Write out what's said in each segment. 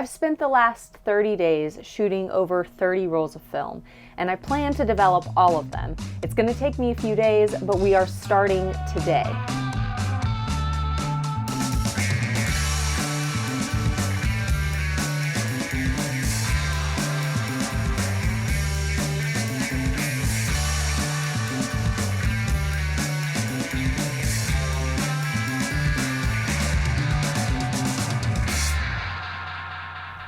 I've spent the last 30 days shooting over 30 rolls of film, and I plan to develop all of them. It's going to take me a few days, but we are starting today.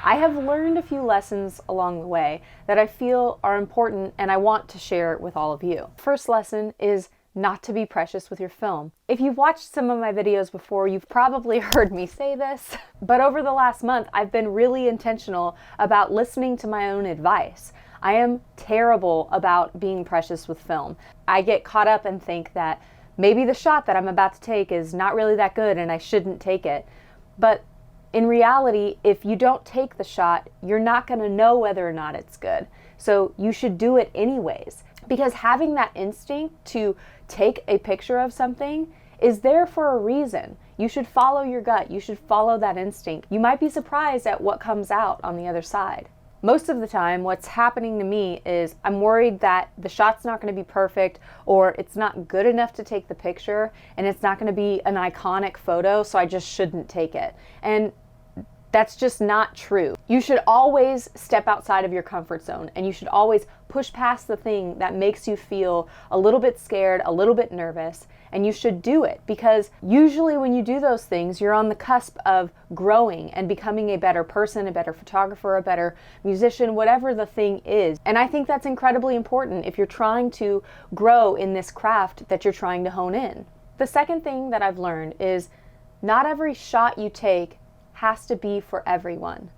I have learned a few lessons along the way that I feel are important and I want to share with all of you. First lesson is not to be precious with your film. If you've watched some of my videos before, you've probably heard me say this, but over the last month, I've been really intentional about listening to my own advice. I am terrible about being precious with film. I get caught up and think that maybe the shot that I'm about to take is not really that good and I shouldn't take it. But in reality, if you don't take the shot, you're not going to know whether or not it's good. So you should do it anyways. Because having that instinct to take a picture of something is there for a reason. You should follow your gut. You should follow that instinct. You might be surprised at what comes out on the other side. Most of the time, what's happening to me is I'm worried that the shot's not going to be perfect, or it's not good enough to take the picture, and it's not going to be an iconic photo, so I just shouldn't take it. And that's just not true. You should always step outside of your comfort zone, and you should always push past the thing that makes you feel a little bit scared, a little bit nervous, and you should do it, because usually when you do those things, you're on the cusp of growing and becoming a better person, a better photographer, a better musician, whatever the thing is. And I think that's incredibly important if you're trying to grow in this craft that you're trying to hone in. The second thing that I've learned is not every shot you take has to be for everyone.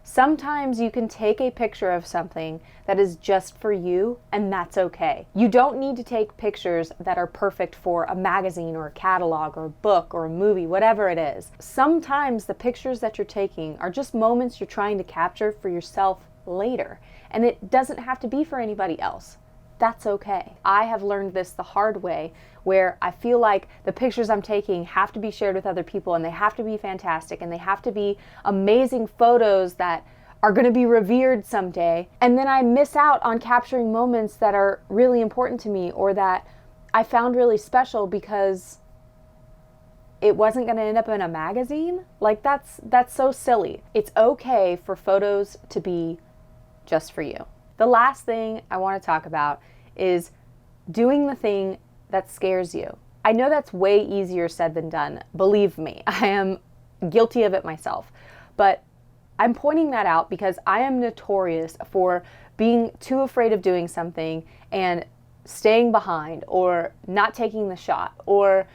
Sometimes you can take a picture of something that is just for you, and that's okay. You don't need to take pictures that are perfect for a magazine or a catalog or a book or a movie, whatever it is. Sometimes the pictures that you're taking are just moments you're trying to capture for yourself later, and it doesn't have to be for anybody else. That's okay. I have learned this the hard way, where I feel like the pictures I'm taking have to be shared with other people, and they have to be fantastic, and they have to be amazing photos that are going to be revered someday. And then I miss out on capturing moments that are really important to me, or that I found really special because it wasn't going to end up in a magazine. Like that's so silly. It's okay for photos to be just for you. The last thing I want to talk about is doing the thing that scares you. I know that's way easier said than done. Believe me, I am guilty of it myself. But I'm pointing that out because I am notorious for being too afraid of doing something and staying behind, or not taking the shot, or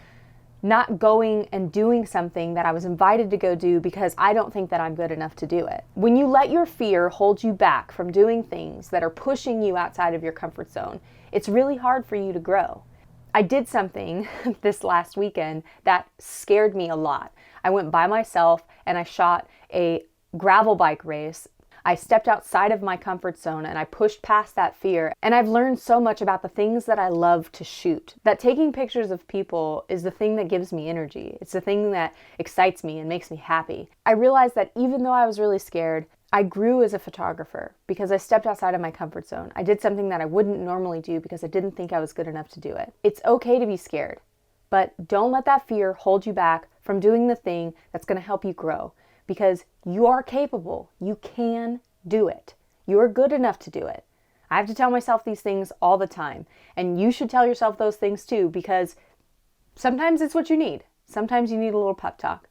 not going and doing something that I was invited to go do because I don't think that I'm good enough to do it. When you let your fear hold you back from doing things that are pushing you outside of your comfort zone, it's really hard for you to grow. I did something this last weekend that scared me a lot. I went by myself and I shot a gravel bike race. I stepped outside of my comfort zone and I pushed past that fear. And I've learned so much about the things that I love to shoot, that taking pictures of people is the thing that gives me energy. It's the thing that excites me and makes me happy. I realized that even though I was really scared, I grew as a photographer because I stepped outside of my comfort zone. I did something that I wouldn't normally do because I didn't think I was good enough to do it. It's okay to be scared, but don't let that fear hold you back from doing the thing that's going to help you grow. Because you are capable. You can do it. You are good enough to do it. I have to tell myself these things all the time. And you should tell yourself those things too, because sometimes it's what you need. Sometimes you need a little pep talk.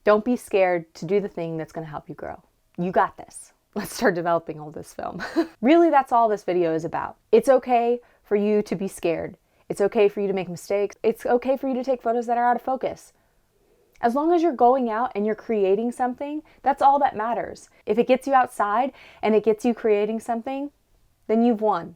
Don't be scared to do the thing that's going to help you grow. You got this. Let's start developing all this film. Really, that's all this video is about. It's okay for you to be scared. It's okay for you to make mistakes. It's okay for you to take photos that are out of focus. As long as you're going out and you're creating something, that's all that matters. If it gets you outside and it gets you creating something, then you've won.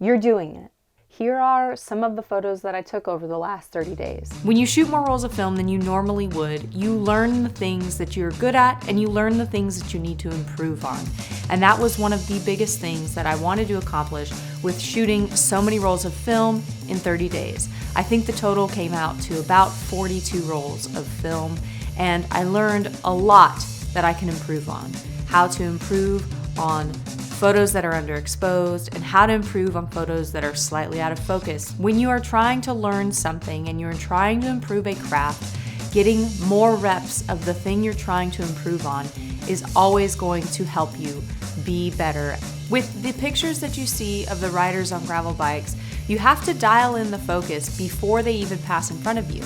You're doing it. Here are some of the photos that I took over the last 30 days. When you shoot more rolls of film than you normally would, you learn the things that you're good at and you learn the things that you need to improve on. And that was one of the biggest things that I wanted to accomplish with shooting so many rolls of film in 30 days. I think the total came out to about 42 rolls of film, and I learned a lot that I can improve on. How to improve on photos that are underexposed, and how to improve on photos that are slightly out of focus. When you are trying to learn something and you're trying to improve a craft, getting more reps of the thing you're trying to improve on is always going to help you be better. With the pictures that you see of the riders on gravel bikes, you have to dial in the focus before they even pass in front of you.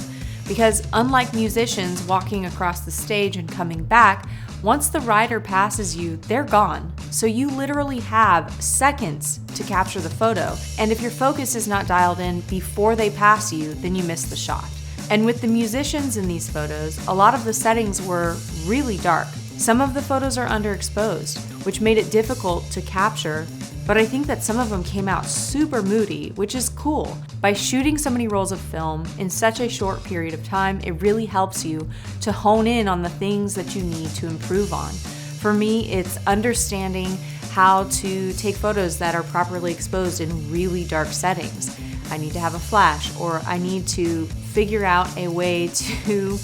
Because unlike musicians walking across the stage and coming back, once the rider passes you, they're gone. So you literally have seconds to capture the photo. And if your focus is not dialed in before they pass you, then you miss the shot. And with the musicians in these photos, a lot of the settings were really dark. Some of the photos are underexposed, which made it difficult to capture, but I think that some of them came out super moody, which is cool. By shooting so many rolls of film in such a short period of time, it really helps you to hone in on the things that you need to improve on. For me, it's understanding how to take photos that are properly exposed in really dark settings. I need to have a flash, or I need to figure out a way to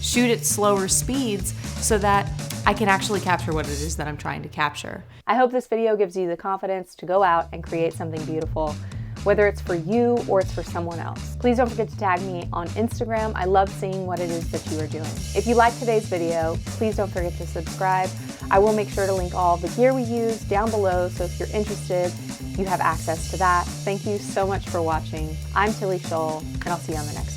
shoot at slower speeds so that I can actually capture what it is that I'm trying to capture. I hope this video gives you the confidence to go out and create something beautiful, whether it's for you or it's for someone else. Please don't forget to tag me on Instagram. I love seeing what it is that you are doing. If you liked today's video, please don't forget to subscribe. I will make sure to link all the gear we use down below, so if you're interested, you have access to that. Thank you so much for watching. I'm Tilly Scholl, and I'll see you on the next one.